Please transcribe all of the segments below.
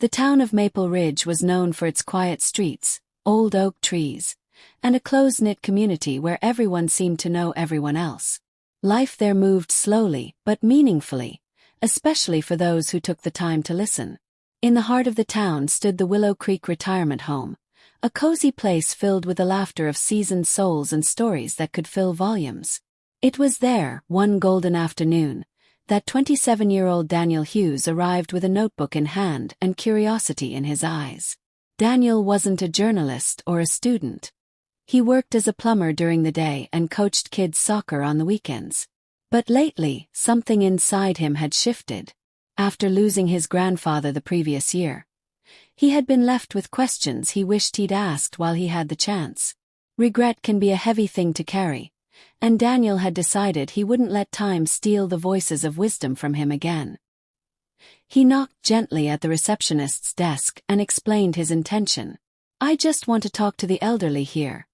The town of Maple Ridge was known for its quiet streets, old oak trees, and a close-knit community where everyone seemed to know everyone else. Life there moved slowly but meaningfully, especially for those who took the time to listen. In the heart of the town stood the Willow Creek Retirement Home, a cozy place filled with the laughter of seasoned souls and stories that could fill volumes. It was there, one golden afternoon, that 27-year-old Daniel Hughes arrived with a notebook in hand and curiosity in his eyes. Daniel wasn't a journalist or a student. He worked as a plumber during the day and coached kids' soccer on the weekends. But lately, something inside him had shifted. After losing his grandfather the previous year, he had been left with questions he wished he'd asked while he had the chance. Regret can be a heavy thing to carry, and Daniel had decided he wouldn't let time steal the voices of wisdom from him again. He knocked gently at the receptionist's desk and explained his intention. "I just want to talk to the elderly here.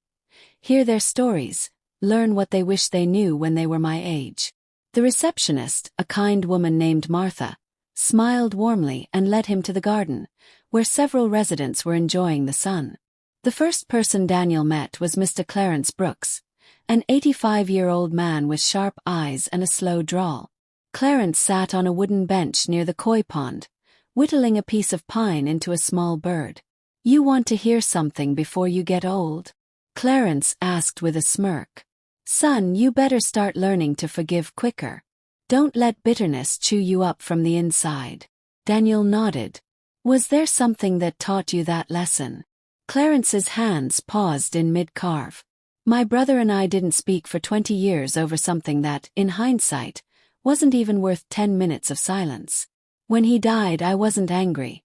Hear their stories, learn what they wish they knew when they were my age." The receptionist, a kind woman named Martha, smiled warmly and led him to the garden, where several residents were enjoying the sun. The first person Daniel met was Mr. Clarence Brooks, an 85-year-old man with sharp eyes and a slow drawl. Clarence sat on a wooden bench near the koi pond, whittling a piece of pine into a small bird. "You want to hear something before you get old?" Clarence asked with a smirk. "Son, you better start learning to forgive quicker. Don't let bitterness chew you up from the inside." Daniel nodded. "Was there something that taught you that lesson?" Clarence's hands paused in mid-carve. "My brother and I didn't speak for 20 years over something that, in hindsight, wasn't even worth 10 minutes of silence. When he died, I wasn't angry.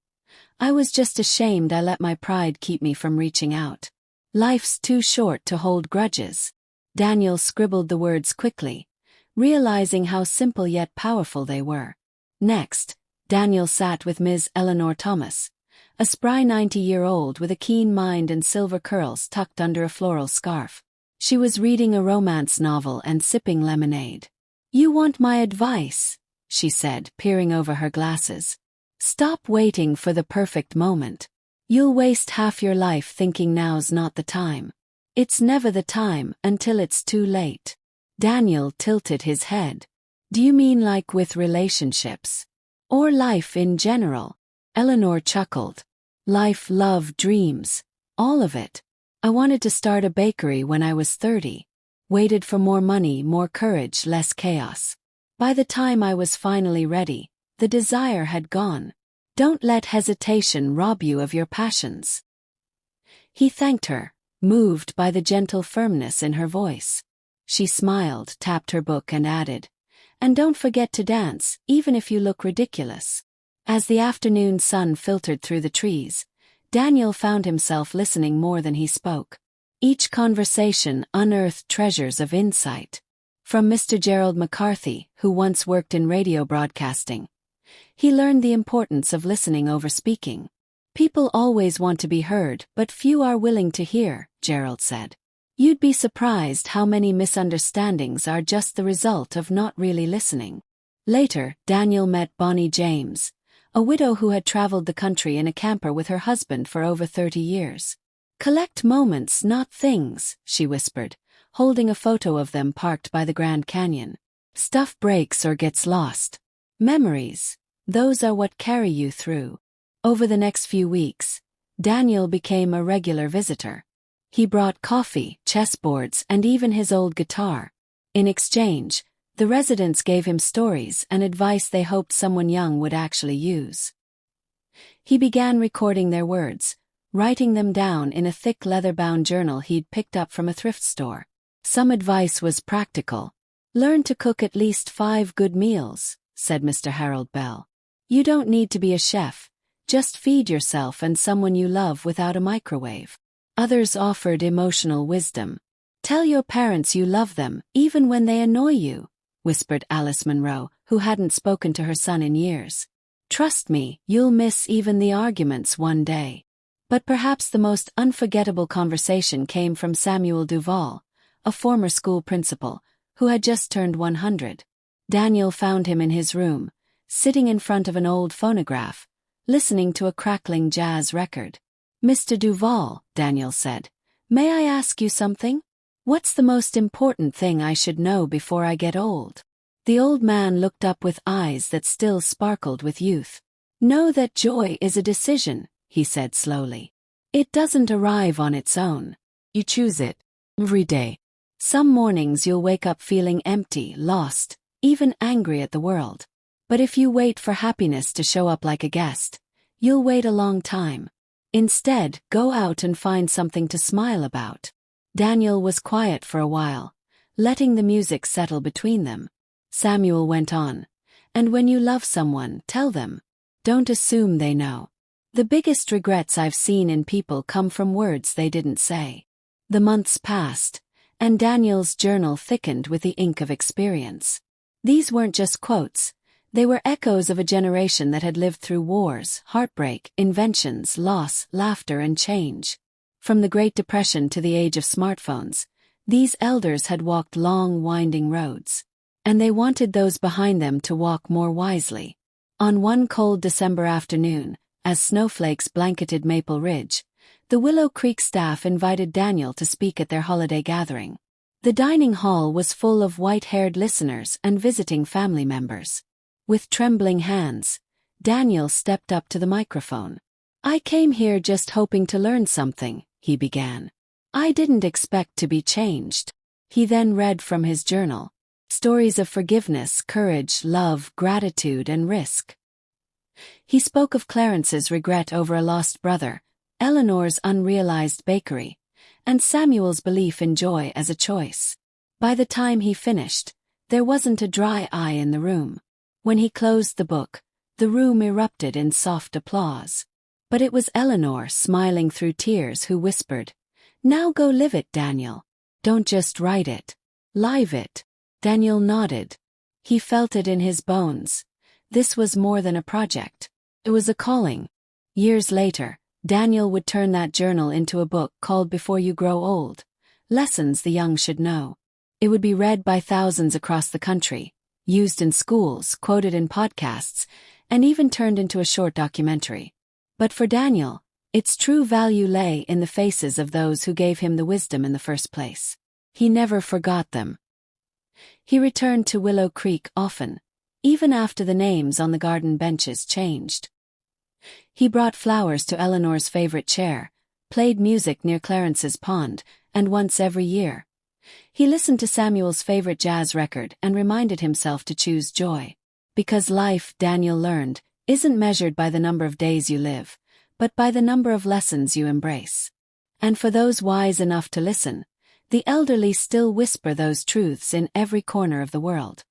I was just ashamed I let my pride keep me from reaching out. Life's too short to hold grudges." Daniel scribbled the words quickly, realizing how simple yet powerful they were. Next, Daniel sat with Ms. Eleanor Thomas, a spry 90-year-old with a keen mind and silver curls tucked under a floral scarf. She was reading a romance novel and sipping lemonade. "You want my advice?" she said, peering over her glasses. "Stop waiting for the perfect moment. You'll waste half your life thinking now's not the time. It's never the time until it's too late." Daniel tilted his head. "Do you mean like with relationships? Or life in general?" Eleanor chuckled. "Life, love, dreams. All of it. I wanted to start a bakery when I was 30. Waited for more money, more courage, less chaos. By the time I was finally ready, the desire had gone. Don't let hesitation rob you of your passions." He thanked her, moved by the gentle firmness in her voice. She smiled, tapped her book and added, "And don't forget to dance, even if you look ridiculous." As the afternoon sun filtered through the trees, Daniel found himself listening more than he spoke. Each conversation unearthed treasures of insight. From Mr. Gerald McCarthy, who once worked in radio broadcasting, he learned the importance of listening over speaking. "People always want to be heard, but few are willing to hear," Gerald said. "You'd be surprised how many misunderstandings are just the result of not really listening." Later, Daniel met Bonnie James, a widow who had traveled the country in a camper with her husband for over 30 years. "Collect moments, not things," she whispered, holding a photo of them parked by the Grand Canyon. "Stuff breaks or gets lost. Memories, those are what carry you through." Over the next few weeks, Daniel became a regular visitor. He brought coffee, chessboards, and even his old guitar. In exchange, the residents gave him stories and advice they hoped someone young would actually use. He began recording their words, writing them down in a thick leather-bound journal he'd picked up from a thrift store. Some advice was practical. "Learn to cook at least 5 good meals," said Mr. Harold Bell. "You don't need to be a chef, just feed yourself and someone you love without a microwave." Others offered emotional wisdom. "Tell your parents you love them, even when they annoy you," whispered Alice Munro, who hadn't spoken to her son in years. "Trust me, you'll miss even the arguments one day." But perhaps the most unforgettable conversation came from Samuel Duval, a former school principal, who had just turned 100. Daniel found him in his room, sitting in front of an old phonograph, listening to a crackling jazz record. "Mr. Duval," Daniel said, "may I ask you something? What's the most important thing I should know before I get old?" The old man looked up with eyes that still sparkled with youth. "Know that joy is a decision," he said slowly. "It doesn't arrive on its own. You choose it every day. Some mornings you'll wake up feeling empty, lost, even angry at the world. But if you wait for happiness to show up like a guest, you'll wait a long time. Instead, go out and find something to smile about." Daniel was quiet for a while, letting the music settle between them. Samuel went on, "And when you love someone, tell them. Don't assume they know. The biggest regrets I've seen in people come from words they didn't say." The months passed, and Daniel's journal thickened with the ink of experience. These weren't just quotes. They were echoes of a generation that had lived through wars, heartbreak, inventions, loss, laughter, and change. From the Great Depression to the age of smartphones, these elders had walked long, winding roads. And they wanted those behind them to walk more wisely. On one cold December afternoon, as snowflakes blanketed Maple Ridge, the Willow Creek staff invited Daniel to speak at their holiday gathering. The dining hall was full of white-haired listeners and visiting family members. With trembling hands, Daniel stepped up to the microphone. "I came here just hoping to learn something," he began. "I didn't expect to be changed." He then read from his journal. Stories of forgiveness, courage, love, gratitude, and risk. He spoke of Clarence's regret over a lost brother, Eleanor's unrealized bakery, and Samuel's belief in joy as a choice. By the time he finished, there wasn't a dry eye in the room. When he closed the book, the room erupted in soft applause. But it was Eleanor, smiling through tears, who whispered, "Now go live it, Daniel. Don't just write it. Live it." Daniel nodded. He felt it in his bones. This was more than a project. It was a calling. Years later, Daniel would turn that journal into a book called Before You Grow Old: Lessons the Young Should Know. It would be read by thousands across the country, used in schools, quoted in podcasts, and even turned into a short documentary. But for Daniel, its true value lay in the faces of those who gave him the wisdom in the first place. He never forgot them. He returned to Willow Creek often, even after the names on the garden benches changed. He brought flowers to Eleanor's favorite chair, played music near Clarence's pond, and once every year, he listened to Samuel's favorite jazz record and reminded himself to choose joy. Because life, Daniel learned, isn't measured by the number of days you live, but by the number of lessons you embrace. And for those wise enough to listen, the elderly still whisper those truths in every corner of the world.